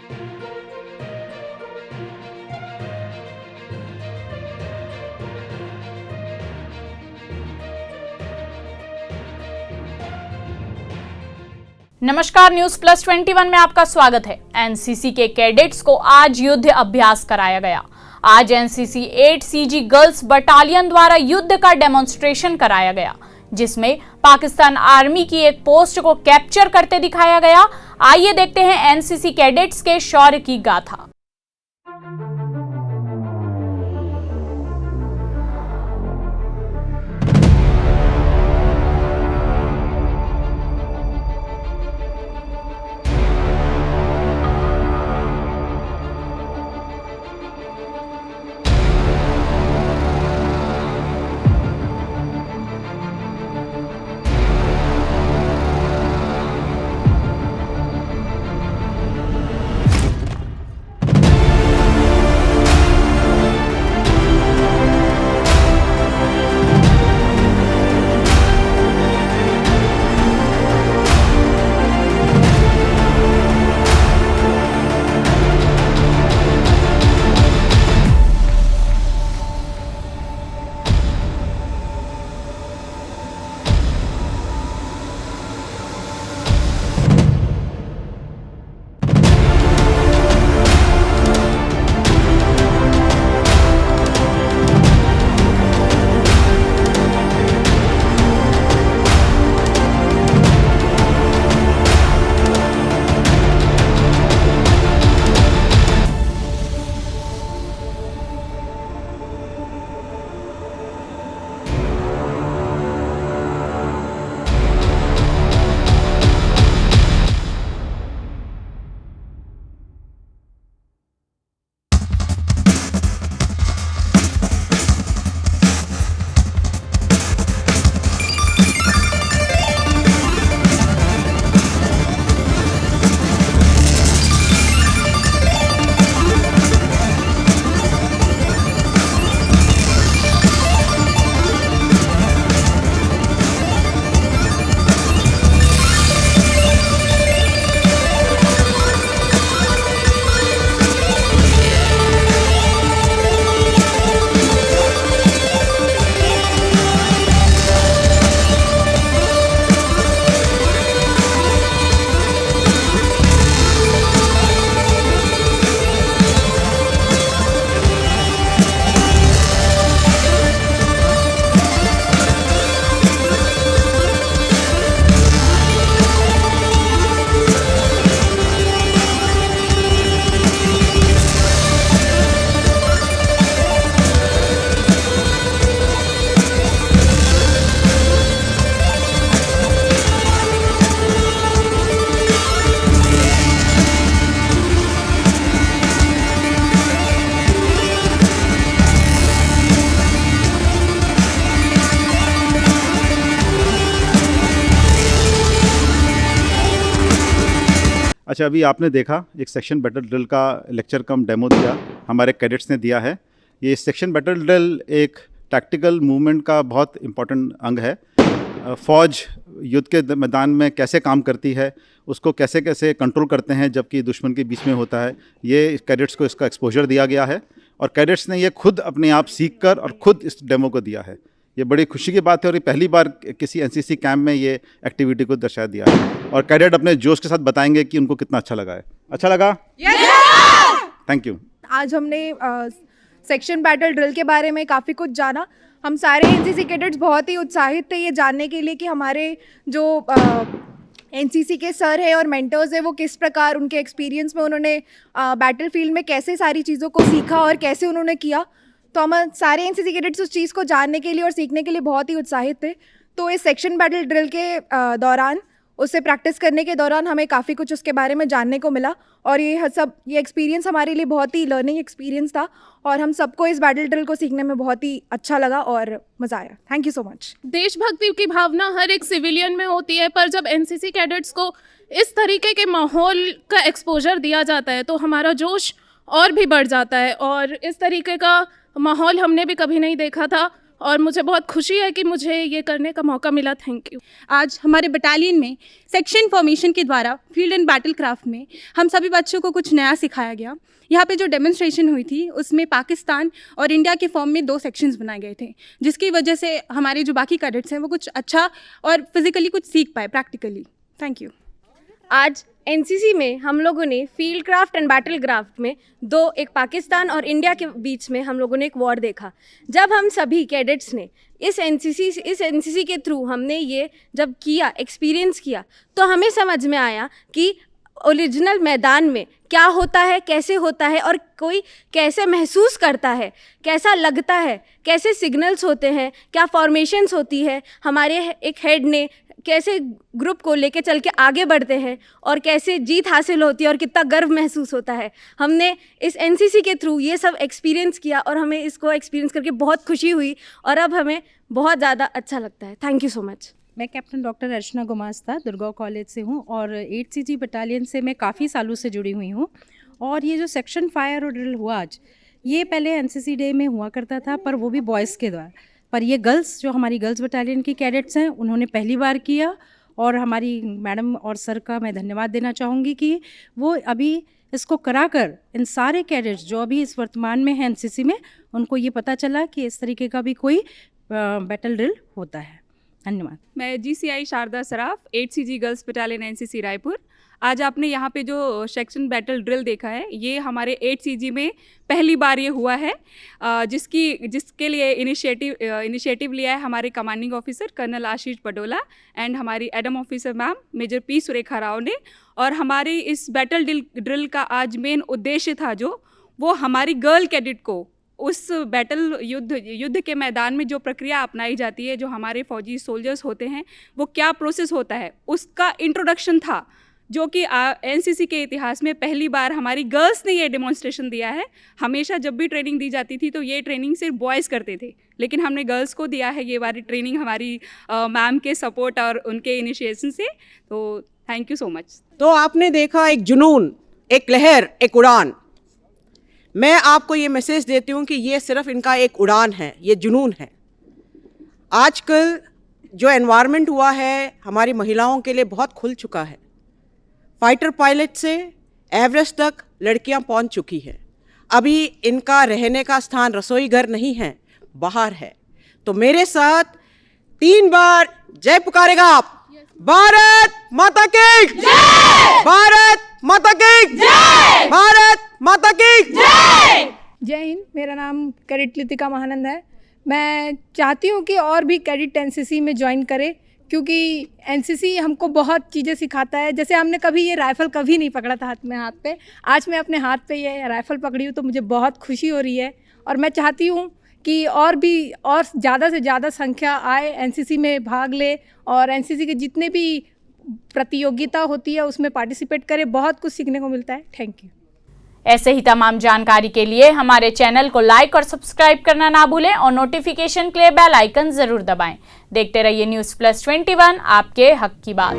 नमस्कार, news plus 21 में आपका स्वागत है। एनसीसी के कैडेट्स को आज युद्ध अभ्यास कराया गया। आज एनसीसी 8 सीजी गर्ल्स बटालियन द्वारा युद्ध का डेमोन्स्ट्रेशन कराया गया, जिसमें पाकिस्तान आर्मी की एक पोस्ट को कैप्चर करते दिखाया गया। आइए देखते हैं एनसीसी कैडेट्स के शौर्य की गाथा। अच्छा, अभी आपने देखा एक सेक्शन बैटल ड्रिल का लेक्चर कम डेमो दिया, हमारे कैडेट्स ने दिया है। ये सेक्शन बैटल ड्रिल एक टैक्टिकल मूवमेंट का बहुत इम्पोर्टेंट अंग है। फ़ौज युद्ध के मैदान में कैसे काम करती है, उसको कैसे कैसे कंट्रोल करते हैं जबकि दुश्मन के बीच में होता है, ये कैडेट्स को इसका एक्सपोजर दिया गया है और कैडेट्स ने ये खुद अपने आप सीख कर और खुद इस डेमो को दिया है। ये बड़ी खुशी की बात है और ये पहली बार किसी एनसीसी कैंप में ये एक्टिविटी को दर्शा दिया है और कैडेट अपने जोश के साथ बताएंगे कि उनको कितना अच्छा लगा है। अच्छा लगा? Thank you. आज हमने सेक्शन बैटल ड्रिल के बारे में काफ़ी कुछ जाना। हम सारे एनसीसी कैडेट्स बहुत ही उत्साहित थे ये जानने के लिए कि हमारे जो एनसीसी के सर है और मेंटर्स है वो किस प्रकार उनके एक्सपीरियंस में उन्होंने बैटल फील्ड में कैसे सारी चीज़ों को सीखा और कैसे उन्होंने किया। तो हम सारे एनसीसी कैडेट्स उस चीज़ को जानने के लिए और सीखने के लिए बहुत ही उत्साहित थे। तो इस सेक्शन बैटल ड्रिल के दौरान, उससे प्रैक्टिस करने के दौरान हमें काफ़ी कुछ उसके बारे में जानने को मिला और ये एक्सपीरियंस हमारे लिए बहुत ही लर्निंग एक्सपीरियंस था और हम सबको इस बैटल ड्रिल को सीखने में बहुत ही अच्छा लगा और मज़ा आया। Thank you so much. देशभक्ति की भावना हर एक सिविलियन में होती है, पर जब एनसीसी कैडेट्स को इस तरीके के माहौल का एक्सपोजर दिया जाता है तो हमारा जोश और भी बढ़ जाता है और इस तरीके का माहौल हमने भी कभी नहीं देखा था। और मुझे बहुत खुशी है कि मुझे ये करने का मौका मिला। Thank you. आज हमारे बटालियन में सेक्शन फॉर्मेशन के द्वारा फील्ड एंड बैटल क्राफ्ट में हम सभी बच्चों को कुछ नया सिखाया गया। यहाँ पे जो डेमोन्स्ट्रेशन हुई थी उसमें पाकिस्तान और इंडिया के फॉर्म में 2 सेक्शंस बनाए गए थे, जिसकी वजह से हमारे जो बाकी कैडेट्स हैं वो कुछ अच्छा और फिजिकली कुछ सीख पाए प्रैक्टिकली। Thank you. आज एनसीसी में हम लोगों ने field craft and battle craft में एक पाकिस्तान और इंडिया के बीच में हम लोगों ने एक वॉर देखा। जब हम सभी कैडेट्स ने इस एनसीसी के थ्रू हमने ये जब किया, एक्सपीरियंस किया, तो हमें समझ में आया कि ओरिजिनल मैदान में क्या होता है, कैसे होता है और कोई कैसे महसूस करता है, कैसा लगता है, कैसे सिग्नल्स होते हैं, क्या फॉर्मेशंस होती है, हमारे एक हेड ने कैसे ग्रुप को लेके चल के आगे बढ़ते हैं और कैसे जीत हासिल होती है और कितना गर्व महसूस होता है। हमने इस एनसीसी के थ्रू ये सब एक्सपीरियंस किया और हमें इसको एक्सपीरियंस करके बहुत खुशी हुई और अब हमें बहुत ज़्यादा अच्छा लगता है। Thank you so much. मैं कैप्टन डॉक्टर अर्चना गुमास्ता दुर्गांव कॉलेज से हूँ और 8CG बटालियन से मैं काफ़ी सालों से जुड़ी हुई हूँ। और ये जो सेक्शन फायर और ड्रिल हुआ आज, ये पहले एनसीसी डे में हुआ करता था, पर वो भी बॉयज़ के द्वारा, पर ये गर्ल्स जो हमारी गर्ल्स बटालियन की कैडेट्स हैं उन्होंने पहली बार किया। और हमारी मैडम और सर का मैं धन्यवाद देना चाहूँगी कि वो अभी इसको कराकर इन सारे कैडेट्स जो अभी इस वर्तमान में हैं एनसीसी में, उनको ये पता चला कि इस तरीके का भी कोई बैटल ड्रिल होता है। धन्यवाद। मैं GCI Sharda Saraf, 8CG girls battalion NCC Raipur. आज आपने यहाँ पे जो सेक्शन बैटल ड्रिल देखा है, ये हमारे 8CG में पहली बार ये हुआ है, जिसके लिए इनिशिएटिव लिया है हमारे commanding officer colonel Ashish Padola and हमारी adm officer ma'am major P Surekha Rao ने। और हमारी इस बैटल ड्रिल का आज मेन उद्देश्य था वो हमारी गर्ल कैडेट को उस बैटल युद्ध के मैदान में जो प्रक्रिया अपनाई जाती है, जो हमारे फौजी सोल्जर्स होते हैं वो क्या प्रोसेस होता है, उसका इंट्रोडक्शन था, जो कि एनसीसी के इतिहास में पहली बार हमारी गर्ल्स ने ये डेमोन्स्ट्रेशन दिया है। हमेशा जब भी ट्रेनिंग दी जाती थी तो ये ट्रेनिंग सिर्फ बॉयज़ करते थे, लेकिन हमने गर्ल्स को दिया है ये वाली ट्रेनिंग हमारी मैम के सपोर्ट और उनके इनिशिएशन से। तो थैंक यू सो मच। तो आपने देखा एक जुनून, एक लहर, एक उड़ान। मैं आपको ये मैसेज देती हूँ कि ये सिर्फ इनका एक उड़ान है, ये जुनून है। आजकल जो एनवायरनमेंट हुआ है हमारी महिलाओं के लिए बहुत खुल चुका है। फाइटर पायलट से एवरेस्ट तक लड़कियां पहुंच चुकी हैं। अभी इनका रहने का स्थान रसोई घर नहीं है, बाहर है। तो मेरे साथ 3 बार जय पुकारेगा आप। भारत माता की जय! भारत माता की जय! भारत माता की जय! जय हिंद। मेरा नाम कैडेट लितिका महानंद है। मैं चाहती हूँ कि और भी कैडेट एनसीसी में ज्वाइन करे, क्योंकि एनसीसी हमको बहुत चीज़ें सिखाता है। जैसे हमने कभी ये राइफ़ल कभी नहीं पकड़ा था हाथ पे, आज मैं अपने हाथ पे ये राइफ़ल पकड़ी हूँ तो मुझे बहुत खुशी हो रही है। और मैं चाहती हूँ कि और ज़्यादा से ज़्यादा संख्या आए, एनसीसी में भाग ले और एनसीसी के जितने भी प्रतियोगिता होती है उसमें पार्टिसिपेट करे। बहुत कुछ सीखने को मिलता है। Thank you. ऐसे ही तमाम जानकारी के लिए हमारे चैनल को लाइक और सब्सक्राइब करना ना भूलें और नोटिफिकेशन के लिए बेल आइकन जरूर दबाएं। देखते रहिए न्यूज़ प्लस 21, आपके हक की बात।